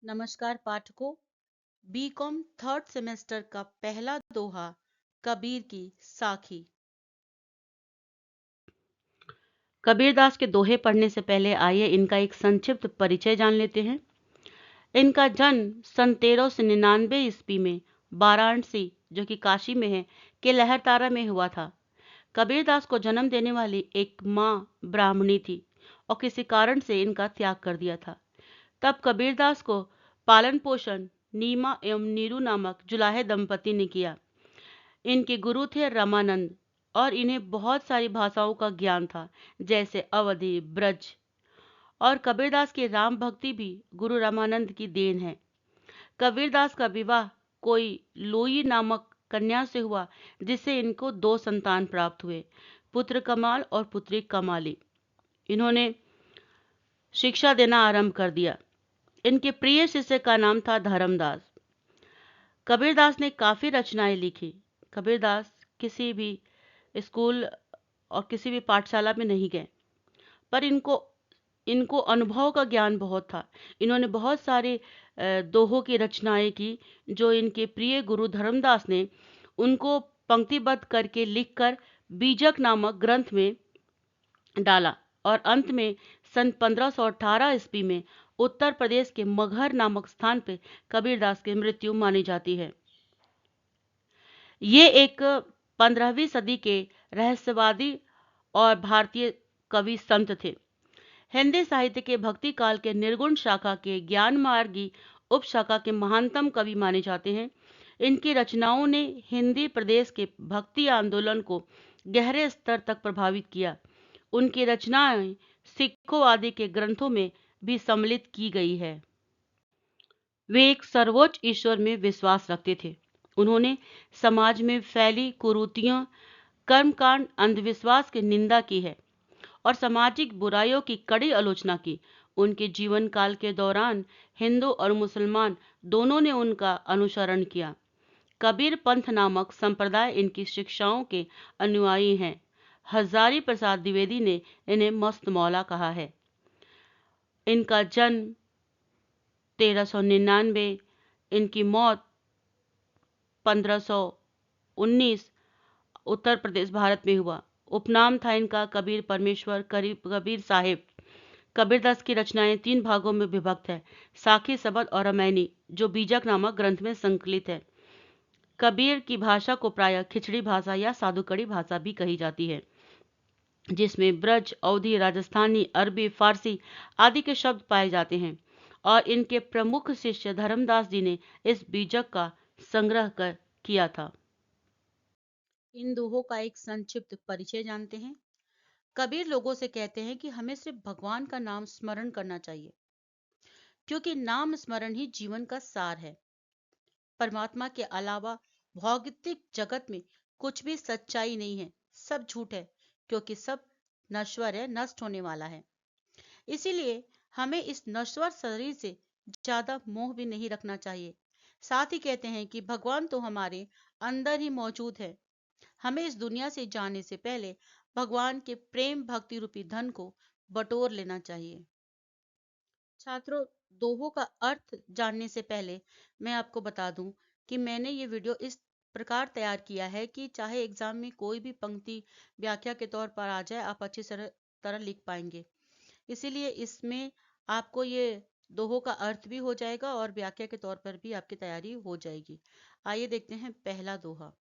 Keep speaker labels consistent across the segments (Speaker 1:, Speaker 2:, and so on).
Speaker 1: नमस्कार पाठकों। BCom third semester का पहला दोहा कबीर की साखी। कबीरदास के दोहे पढ़ने से पहले आइए इनका एक संक्षिप्त परिचय जान लेते हैं। इनका जन्म सन 1399 ईस्वी में वाराणसी, जो कि काशी में है, के लहरतारा में हुआ था। कबीरदास को जन्म देने वाली एक माँ ब्राह्मणी थी और किसी कारण से इनका त्याग कर दिया था। तब कबीरदास को पालन पोषण नीमा एवं नीरू नामक जुलाहे दंपति ने किया। इनके गुरु थे रामानंद और इन्हें बहुत सारी भाषाओं का ज्ञान था, जैसे अवधी, ब्रज। और कबीरदास की राम भक्ति भी गुरु रामानंद की देन है। कबीरदास का विवाह कोई लोई नामक कन्या से हुआ, जिससे इनको 2 संतान प्राप्त हुए, पुत्र कमाल और पुत्री कमाली। इन्होंने शिक्षा देना आरंभ कर दिया। इनके प्रिय शिष्य का नाम था धर्मदास। कबीरदास ने काफी रचनाएं लिखी। कबीरदास किसी भी स्कूल और किसी भी पाठशाला में नहीं गए, पर इनको इनको अनुभव का ज्ञान बहुत था। इन्होंने बहुत सारे दोहों की रचनाएं की, जो इनके प्रिय गुरु धर्मदास ने उनको पंक्तिबद्ध करके लिखकर बीजक नामक ग्रंथ में डाला। और अंत में सन 1518 ईस्वी में उत्तर प्रदेश के मगहर नामक स्थान पर कबीरदास की मृत्यु मानी जाती है। ये एक 15वीं सदी के रहस्यवादी और भारतीय कवि संत थे। हिंदी साहित्य के भक्ति काल के निर्गुण शाखा के ज्ञान मार्गी उप शाखा के महानतम कवि माने जाते हैं। इनकी रचनाओं ने हिंदी प्रदेश के भक्ति आंदोलन को गहरे स्तर तक प्रभावित किया। उनकी रचनाएं सिखों आदि के ग्रंथों में भी सम्मिलित की गई है। वे एक सर्वोच्च ईश्वर में विश्वास रखते थे। उन्होंने समाज में फैली कुरीतियों, कर्मकांड, अंधविश्वास की निंदा की है और सामाजिक बुराइयों की कड़ी आलोचना की। उनके जीवन काल के दौरान हिंदू और मुसलमान दोनों ने उनका अनुसरण किया। कबीर पंथ नामक संप्रदाय इनकी शिक्षाओं के अनुयायी हैं। हजारी प्रसाद द्विवेदी ने इन्हें मस्त मौला कहा है। इनका जन्म 1399, इनकी मौत 1519 उत्तर प्रदेश भारत में हुआ। उपनाम था इनका कबीर परमेश्वर, कबीर साहिब। कबीरदास की रचनाएं 3 भागों में विभक्त है, साखी, सबद और रामायणी, जो बीजक नामक ग्रंथ में संकलित है। कबीर की भाषा को प्रायः खिचड़ी भाषा या साधुकड़ी भाषा भी कही जाती है, जिसमें ब्रज, अवधी, राजस्थानी, अरबी, फारसी आदि के शब्द पाए जाते हैं। और इनके प्रमुख शिष्य धर्मदास जी ने इस बीजक का संग्रह किया था। इन दोहों का एक संक्षिप्त परिचय जानते हैं। कबीर लोगों से कहते हैं कि हमें सिर्फ भगवान का नाम स्मरण करना चाहिए, क्योंकि नाम स्मरण ही जीवन का सार है। परमात्मा के अलावा भौतिक जगत में कुछ भी सच्चाई नहीं है, सब झूठ है, क्योंकि सब नश्वर है, नष्ट होने वाला है। इसीलिए हमें इस नश्वर शरीर से ज्यादा मोह भी नहीं रखना चाहिए। साथ ही कहते हैं कि भगवान तो हमारे अंदर ही मौजूद है। हमें इस दुनिया से जाने से पहले भगवान के प्रेम भक्ति रूपी धन को बटोर लेना चाहिए। छात्रों, दोहों का अर्थ जानने से पहले मैं आपको बता दूं कि मैंने ये वीडियो इस प्रकार तैयार किया है कि चाहे एग्जाम में कोई भी पंक्ति व्याख्या के तौर पर आ जाए, आप अच्छी तरह लिख पाएंगे। इसीलिए इसमें आपको ये दोहों का अर्थ भी हो जाएगा और व्याख्या के तौर पर भी आपकी तैयारी हो जाएगी। आइए देखते हैं पहला दोहा।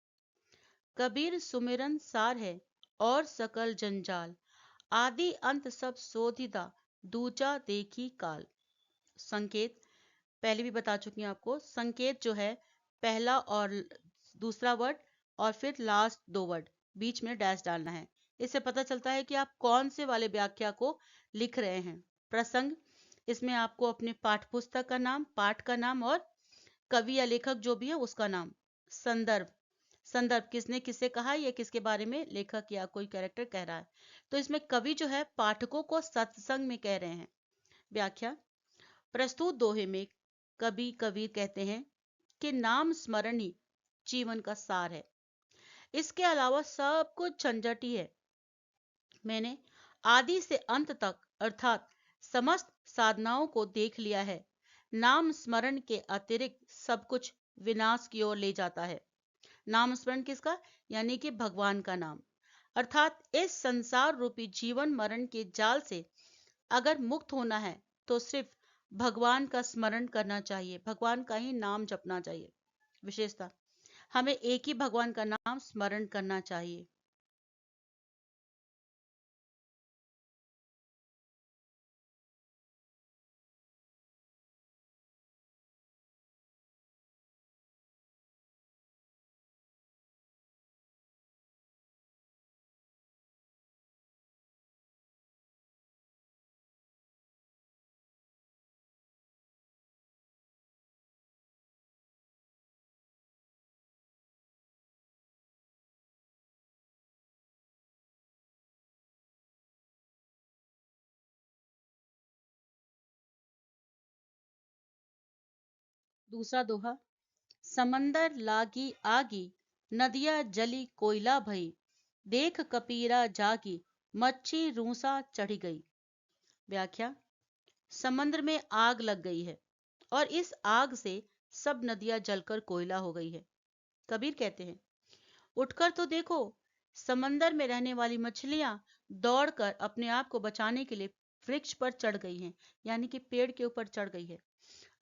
Speaker 1: कबीर सुमिरन सार है और सकल जंजाल, आदि अंत सब सोधिदा, दूजा देखी काल। संकेत पहले भी बता चुकी हूं आपको। संकेत जो है, पहला और दूसरा वर्ड और फिर लास्ट 2 वर्ड, बीच में डैश डालना है। इससे पता चलता है कि आप कौन से वाले व्याख्या को लिख रहे हैं। प्रसंग, इसमें आपको अपने पाठ पुस्तक का नाम, पाठ का नाम और कवि या लेखक जो भी है उसका नाम। संदर्भ, संदर्भ किसने किससे कहा, या किसके बारे में लेखक या कोई कैरेक्टर कह रहा है। तो इसमें कवि जो है पाठकों को सत्संग में कह रहे हैं। व्याख्या, प्रस्तुत दोहे में कबीर कहते हैं कि नाम स्मरण ही जीवन का सार है। इसके अलावा सब कुछ झंझट ही है। मैंने आदि से अंत तक अर्थात समस्त साधनाओं को देख लिया है। नाम स्मरण के अतिरिक्त सब कुछ विनाश की ओर ले जाता है। नाम स्मरण किसका? यानी कि भगवान का नाम। अर्थात इस संसार रूपी जीवन मरण के जाल से अगर मुक्त होना है तो सिर्फ भगवान का स्मरण करना चाहिए, भगवान का ही नाम जपना चाहिए। विशेषता, हमें एक ही भगवान का नाम स्मरण करना चाहिए। दूसरा दोहा, समंदर लागी आगी, नदिया जली कोयला भई, देख कपीरा जागी, मच्छी रूसा चढ़ी गई। व्याख्या, समंदर में आग लग गई है और इस आग से सब नदियां जलकर कोयला हो गई है। कबीर कहते हैं, उठकर तो देखो, समंदर में रहने वाली मछलियां दौड़कर अपने आप को बचाने के लिए वृक्ष पर चढ़ गई हैं, यानी कि पेड़ के ऊपर चढ़ गई है।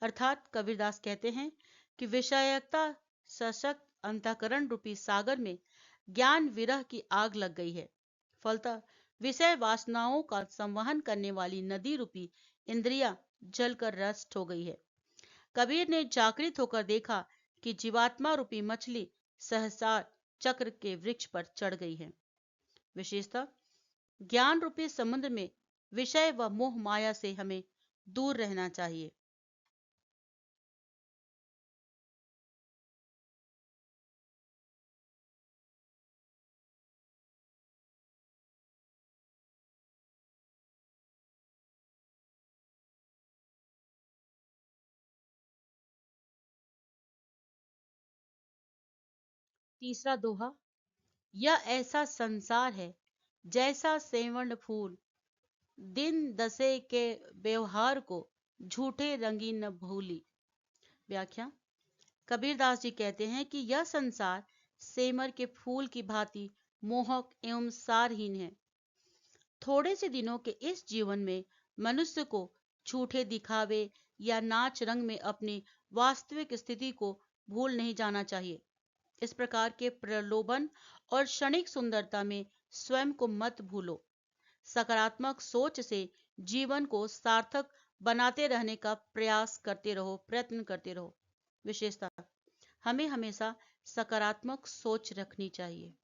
Speaker 1: अर्थात कबीरदास कहते हैं कि विषयकता सशक्त अंतःकरण रूपी सागर में ज्ञान विरह की आग लग गई है। फलतः विषय वासनाओं का संवहन करने वाली नदी रूपी इंद्रियां जलकर रस्ट हो गई है। कबीर ने जागृत होकर देखा कि जीवात्मा रूपी मछली सहसा चक्र के वृक्ष पर चढ़ गई है। विशेषतः ज्ञान रूपी समुद्र में विषय व मोह माया से हमें दूर रहना चाहिए। तीसरा दोहा, यह ऐसा संसार है जैसा सेवण फूल, दिन दशे के व्यवहार को झूठे रंगीन न भूली। व्याख्या, कबीरदास जी कहते हैं कि यह संसार सेमर के फूल की भांति मोहक एवं सारहीन है। थोड़े से दिनों के इस जीवन में मनुष्य को झूठे दिखावे या नाच रंग में अपनी वास्तविक स्थिति को भूल नहीं जाना चाहिए। इस प्रकार के प्रलोभन और क्षणिक सुंदरता में स्वयं को मत भूलो। सकारात्मक सोच से जीवन को सार्थक बनाते रहने का प्रयास करते रहो, प्रयत्न करते रहो। विशेषता, हमें हमेशा सकारात्मक सोच रखनी चाहिए।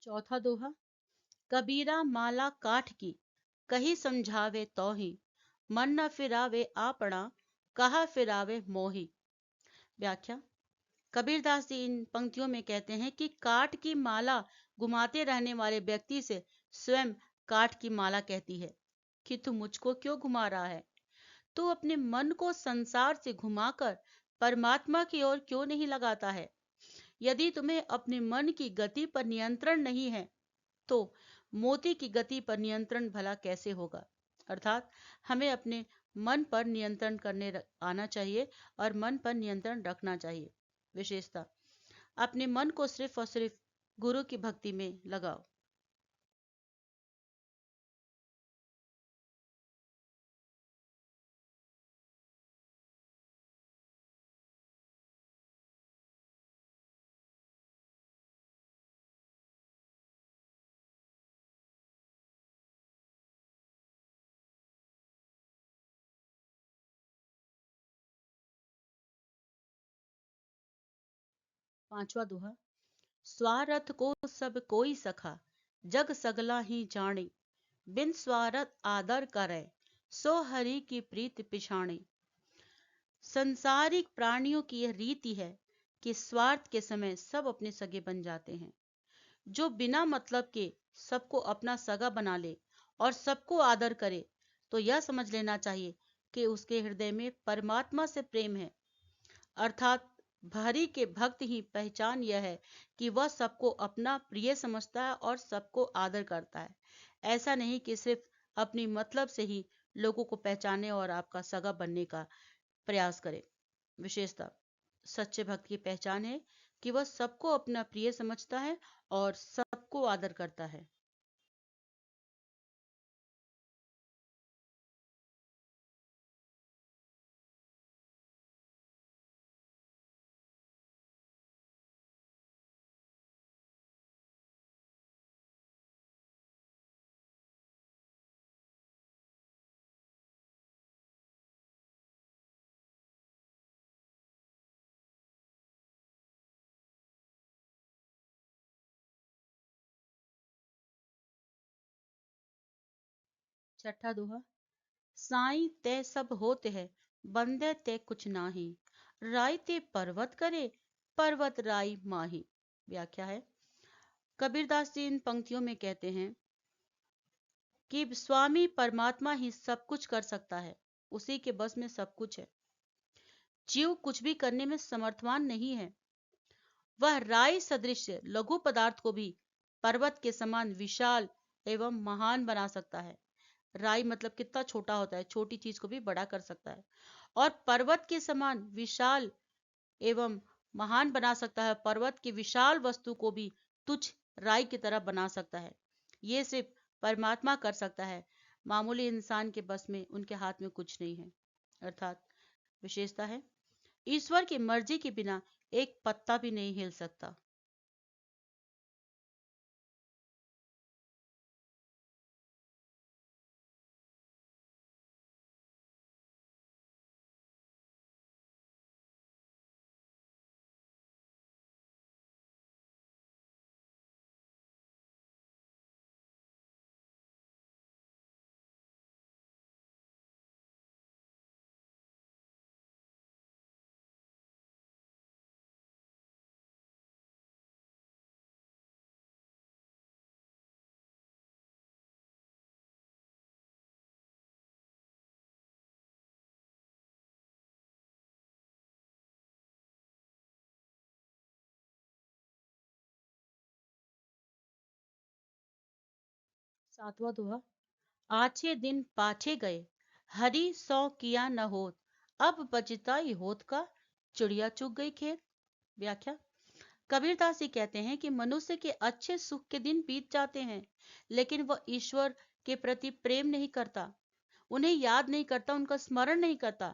Speaker 1: 4था दोहा, कबीरा माला काठ की, कही समझावे तोहि, मन न फिरावे आपना, कहा फिरावे मोहि। व्याख्या, कबीरदास जी इन पंक्तियों में कहते हैं कि काठ की माला घुमाते रहने वाले व्यक्ति से स्वयं काठ की माला कहती है कि तू मुझको क्यों घुमा रहा है? तू अपने मन को संसार से घुमाकर परमात्मा की ओर क्यों नहीं लगाता है? यदि तुम्हें अपने मन की गति पर नियंत्रण नहीं है तो मोती की गति पर नियंत्रण भला कैसे होगा? अर्थात हमें अपने मन पर नियंत्रण करने आना चाहिए और मन पर नियंत्रण रखना चाहिए। विशेषता, अपने मन को सिर्फ और सिर्फ गुरु की भक्ति में लगाओ। 5वां दोहा, स्वार्थ को सब कोई सखा, जग सगला ही जाने, बिन स्वार्थ आदर करे, सो हरि की प्रीत पिछाणे। संसारिक प्राणियों की यह रीति है कि स्वार्थ के समय सब अपने सगे बन जाते हैं। जो बिना मतलब के सबको अपना सगा बना ले और सबको आदर करे, तो यह समझ लेना चाहिए कि उसके हृदय में परमात्मा से प्रेम है। अर्थात भरी के भक्त ही पहचान यह है कि वह सबको अपना प्रिय समझता है और सबको आदर करता है। ऐसा नहीं कि सिर्फ अपनी मतलब से ही लोगों को पहचाने और आपका सगा बनने का प्रयास करे। विशेषता, सच्चे भक्त की पहचान है कि वह सबको अपना प्रिय समझता है और सबको आदर करता है। 6ठा दोहा। साईं ते सब होते है, बंदे ते कुछ नाही, राई ते पर्वत करे, पर्वत राई माही। व्याख्या है, कबीरदास जी इन पंक्तियों में कहते हैं कि स्वामी परमात्मा ही सब कुछ कर सकता है, उसी के बस में सब कुछ है। जीव कुछ भी करने में समर्थवान नहीं है। वह राई सदृश लघु पदार्थ को भी पर्वत के समान विशाल एवं महान बना सकता है। राई मतलब कितना छोटा होता है, छोटी चीज को भी बड़ा कर सकता है। और पर्वत के समान विशाल एवं महान बना सकता है, पर्वत की विशाल वस्तु को भी तुच्छ राई की तरह बना सकता है। ये सिर्फ परमात्मा कर सकता है, मामूली इंसान के बस में, उनके हाथ में कुछ नहीं है। अर्थात विशेषता है, ईश्वर की मर्जी के बिना एक पत्ता भी नहीं हिल सकता। 7वां दोहा। आछे दिन पाछे गए, हरी सौ किया न होत, अब बचताई होत का, चिड़िया चुग गई खेत। व्याख्या, कबीरदास जी कहते हैं कि मनुष्य के अच्छे सुख के दिन बीत जाते हैं, लेकिन वह ईश्वर के प्रति प्रेम नहीं करता, उन्हें याद नहीं करता, उनका स्मरण नहीं करता।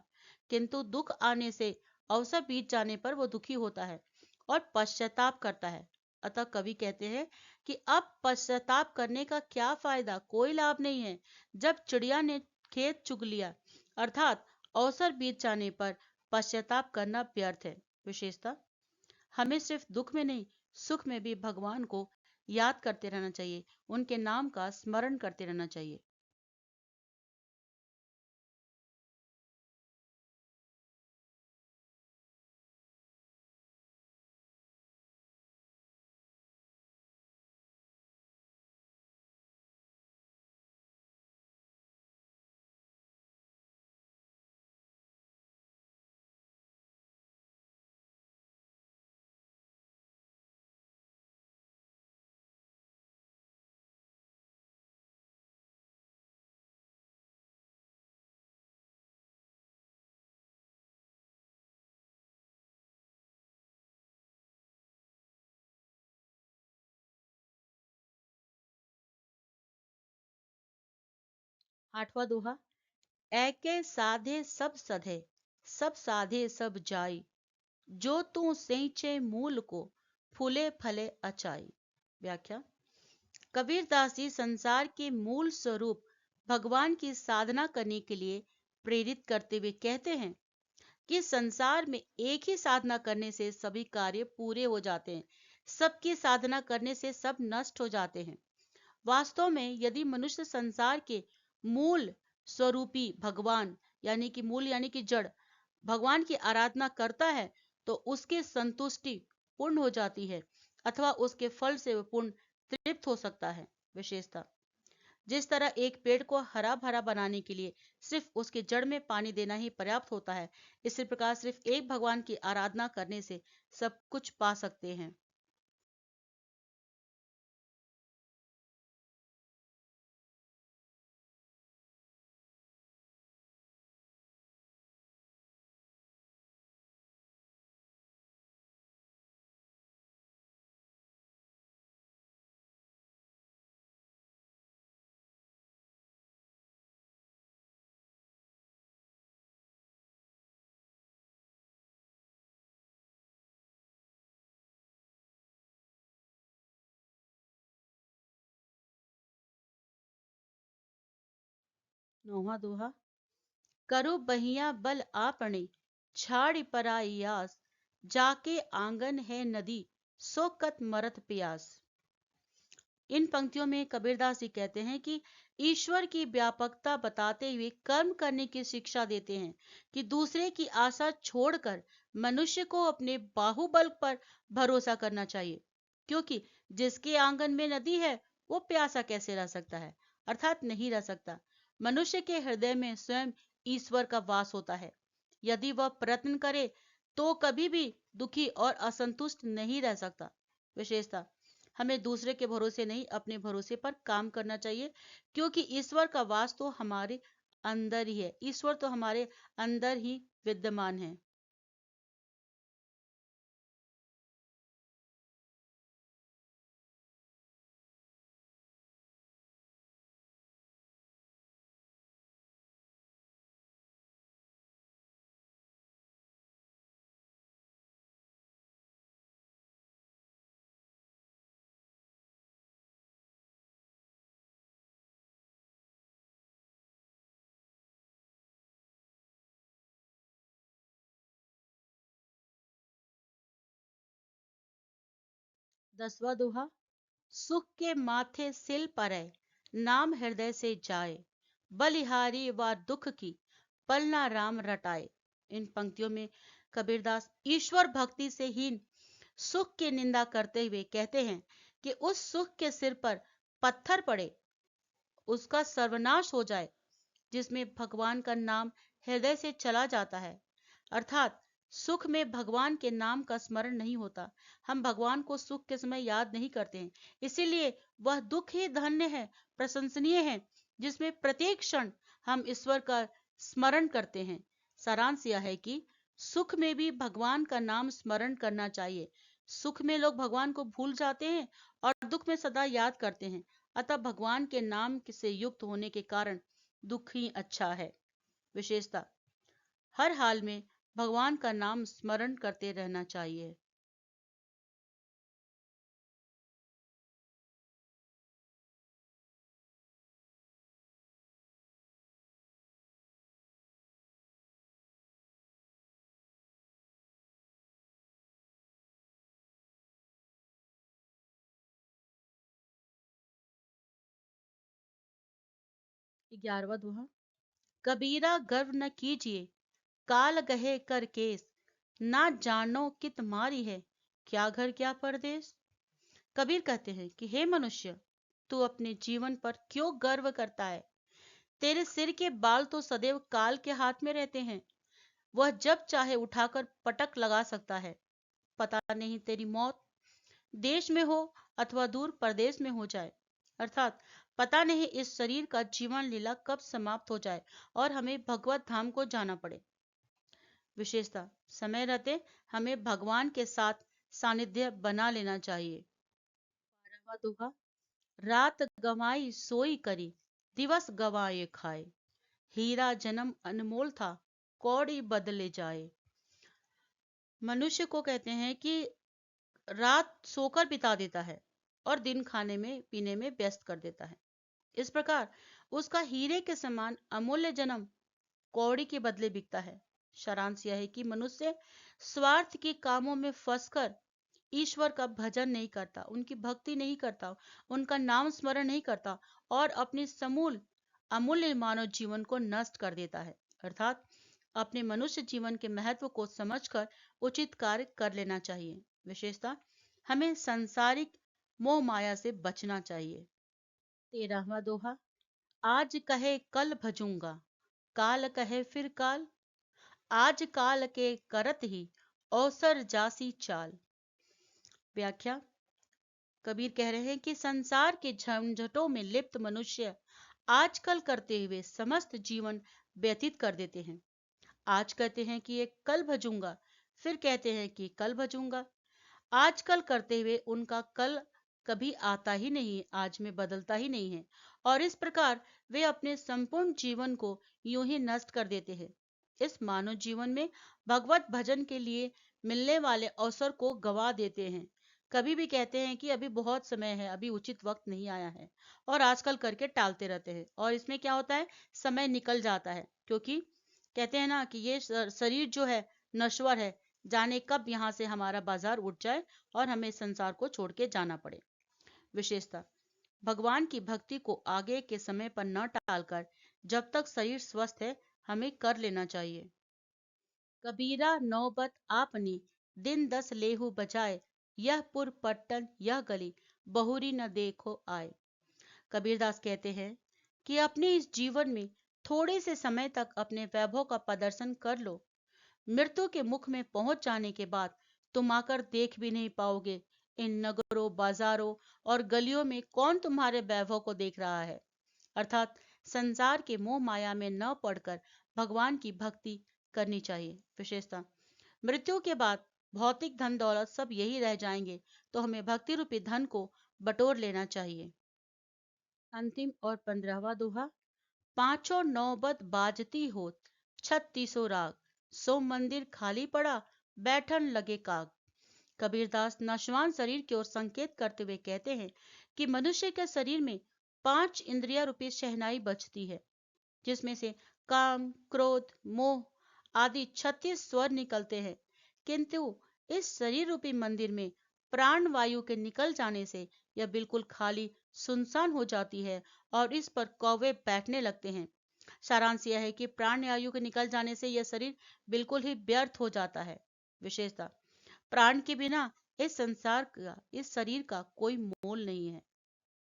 Speaker 1: किंतु दुख आने से, अवसर बीत जाने पर वो दुखी होता है और पश्चाताप करता है। अतः कवि कहते हैं कि अब पश्चाताप करने का क्या फायदा, कोई लाभ नहीं है, जब चिड़िया ने खेत चुग लिया। अर्थात अवसर बीत जाने पर पश्चाताप करना व्यर्थ है। विशेषता, हमें सिर्फ दुख में नहीं, सुख में भी भगवान को याद करते रहना चाहिए, उनके नाम का स्मरण करते रहना चाहिए। 8वां दोहा। ऐके साधे सब सधे, सब साधे सब जाई, जो तू सेंचे मूल को, फूले फले अचाई। व्याख्या, कबीरदास जी संसार के मूल स्वरूप भगवान की साधना करने के लिए प्रेरित करते हुए कहते हैं कि संसार में एक ही साधना करने से सभी कार्य पूरे हो जाते हैं, सबकी साधना करने से सब नष्ट हो जाते हैं। वास्तव में यदि मनुष्य संसार के मूल स्वरूपी भगवान, यानी कि मूल यानी कि जड़ भगवान की आराधना करता है, तो उसकी संतुष्टि पूर्ण हो जाती है, अथवा उसके फल से वह पूर्ण तृप्त हो सकता है। विशेषता, जिस तरह एक पेड़ को हरा भरा बनाने के लिए सिर्फ उसके जड़ में पानी देना ही पर्याप्त होता है, इसी प्रकार सिर्फ एक भगवान की आराधना करने से सब कुछ पा सकते हैं। 9वां दोहा। करो बहिया बल आपने, छाड़ी पराई आस, जाके आंगन है नदी, सो कत मरत प्यास। इन पंक्तियों में कबीरदास जी कहते हैं कि ईश्वर की व्यापकता बताते हुए कर्म करने की शिक्षा देते हैं कि दूसरे की आशा छोड़कर मनुष्य को अपने बाहुबल पर भरोसा करना चाहिए, क्योंकि जिसके आंगन में नदी है वो प्यासा कैसे रह सकता है, अर्थात नहीं रह सकता। मनुष्य के हृदय में स्वयं ईश्वर का वास होता है। यदि वह प्रयत्न करे तो कभी भी दुखी और असंतुष्ट नहीं रह सकता। विशेषता, हमें दूसरे के भरोसे नहीं अपने भरोसे पर काम करना चाहिए, क्योंकि ईश्वर का वास तो हमारे अंदर ही है। ईश्वर तो हमारे अंदर ही विद्यमान है। 10वां दोहा। सुख के माथे सिल परै, नाम हृदय से जाए, बलिहारी व दुख की पलना राम रटाए। इन पंक्तियों में कबीरदास ईश्वर भक्ति से हीन सुख की निंदा करते हुए कहते हैं कि उस सुख के सिर पर पत्थर पड़े, उसका सर्वनाश हो जाए, जिसमें भगवान का नाम हृदय से चला जाता है। अर्थात सुख में भगवान के नाम का स्मरण नहीं होता। हम भगवान को सुख के समय याद नहीं करते हैं, इसीलिए वह दुख ही धन्य है, प्रशंसनीय है, जिसमें प्रत्येक क्षण हम ईश्वर का स्मरण करते हैं। सारांश यह है कि सुख में भी भगवान का नाम स्मरण करना चाहिए। सुख में लोग भगवान को भूल जाते हैं और दुख में सदा याद करते हैं। अतः भगवान के नाम से युक्त होने के कारण दुख ही अच्छा है। विशेषता, हर हाल में भगवान का नाम स्मरण करते रहना चाहिए। 11वां दोहा। कबीरा गर्व न कीजिए, काल गहे कर केस, ना जानो कित मारी है, क्या घर क्या परदेश। कबीर कहते हैं कि हे मनुष्य, तू अपने जीवन पर क्यों गर्व करता है? तेरे सिर के बाल तो सदैव काल के हाथ में रहते हैं। वह जब चाहे उठाकर पटक लगा सकता है। पता नहीं तेरी मौत देश में हो अथवा दूर परदेश में हो जाए, अर्थात पता नहीं इस शरीर का जीवन लीला कब समाप्त हो जाए और हमें भगवत धाम को जाना पड़े। विशेषता, समय रहते हमें भगवान के साथ सानिध्य बना लेना चाहिए। 12वां दोहा। रात गंवाई सोई करी, दिवस गंवाए खाए, हीरा जन्म अनमोल था, कौड़ी बदले जाए। मनुष्य को कहते हैं कि रात सोकर बिता देता है और दिन खाने में पीने में व्यस्त कर देता है। इस प्रकार उसका हीरे के समान अमूल्य जन्म कौड़ी के बदले बिकता है। सारांश यह है कि मनुष्य स्वार्थ के कामों में फंसकर ईश्वर का भजन नहीं करता, उनकी भक्ति नहीं करता, उनका नाम स्मरण नहीं करता और अपने समूल अमूल्य मानव जीवन को नष्ट कर देता है। अर्थात अपने मनुष्य जीवन के महत्व को समझकर उचित कार्य कर लेना चाहिए। विशेषता, हमें सांसारिक मोह माया से बचना चाहिए। 13वां दोहा। आज कहे कल भजूंगा, काल कहे फिर काल, आज काल के करत ही अवसर जासी चाल। व्याख्या। कबीर कह रहे हैं कि संसार के झंझटों में लिप्त मनुष्य आजकल करते हुए समस्त जीवन व्यतीत कर देते हैं। आज कहते हैं कि एक कल भजूंगा, फिर कहते हैं कि कल भजूंगा। आजकल करते हुए उनका कल कभी आता ही नहीं है, आज में बदलता ही नहीं है, और इस प्रकार वे अपने संपूर्ण जीवन को यूं ही नष्ट कर देते हैं। इस मानव जीवन में भगवत भजन के लिए मिलने वाले अवसर को गवा देते हैं। कभी भी कहते हैं कि अभी बहुत समय है, अभी उचित वक्त नहीं आया है, और आजकल करके टालते रहते हैं, और इसमें क्या होता है, समय निकल जाता है। क्योंकि कहते हैं ना कि ये शरीर जो है नश्वर है, जाने कब यहाँ से हमारा बाजार उठ जाए और हमें संसार को छोड़ के जाना पड़े। विशेषता। भगवान की भक्ति को आगे के समय पर न टालकर जब तक शरीर स्वस्थ है हमें कर लेना चाहिए। कबीरा नौबत आपनी दिन 10 लेहू बजाए, यह पुर पट्टन यह गली बहुरी न देखो आए। कबीरदास कहते हैं कि अपने इस जीवन में थोड़े से समय तक अपने वैभव का प्रदर्शन कर लो। मृत्यु के मुख में पहुंच जाने के बाद तुम आकर देख भी नहीं पाओगे इन नगरों, बाजारों और गलियों में कौन तुम्हारे वैभव को देख रहा है। अर्थात संसार के मोह माया में न पड़कर भगवान की भक्ति करनी चाहिए। विशेषता। मृत्यु के बाद भौतिक धन दौलत सब यही रह जाएंगे, तो हमें भक्ति रूपी धन को बटोर लेना चाहिए। अंतिम और 15वां दोहा। पांचों नौबत बाजती होत, 36 राग, सो मंदिर खाली पड़ा, बैठन लगे काग। कबीरदास नशवान शरीर की ओर संकेत करते हुए कहते हैं कि मनुष्य के शरीर में 5 इंद्रिया रूपी शहनाई बजती है, जिसमें से काम, क्रोध, मोह आदि 36 स्वर निकलते हैं। किंतु इस शरीर रूपी मंदिर में प्राण वायु के निकल जाने से यह बिल्कुल खाली सुनसान हो जाती है और इस पर कौवे बैठने लगते हैं। सारांश यह है कि प्राण वायु के निकल जाने से यह शरीर बिल्कुल ही व्यर्थ हो जाता है। विशेषता। प्राण के बिना इस संसार का, इस शरीर का कोई मोल नहीं है।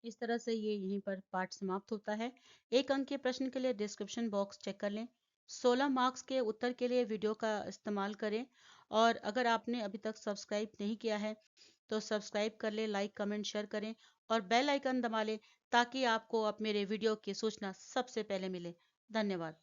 Speaker 1: इस तरह से ये यहीं पर पाठ समाप्त होता है। एक अंक के प्रश्न के लिए डिस्क्रिप्शन बॉक्स चेक कर लें। 16 मार्क्स के उत्तर के लिए वीडियो का इस्तेमाल करें, और अगर आपने अभी तक सब्सक्राइब नहीं किया है तो सब्सक्राइब कर लें, लाइक कमेंट शेयर करें और बेल आइकन दबा लें ताकि आपको अब मेरे वीडियो की सूचना सबसे पहले मिले। धन्यवाद।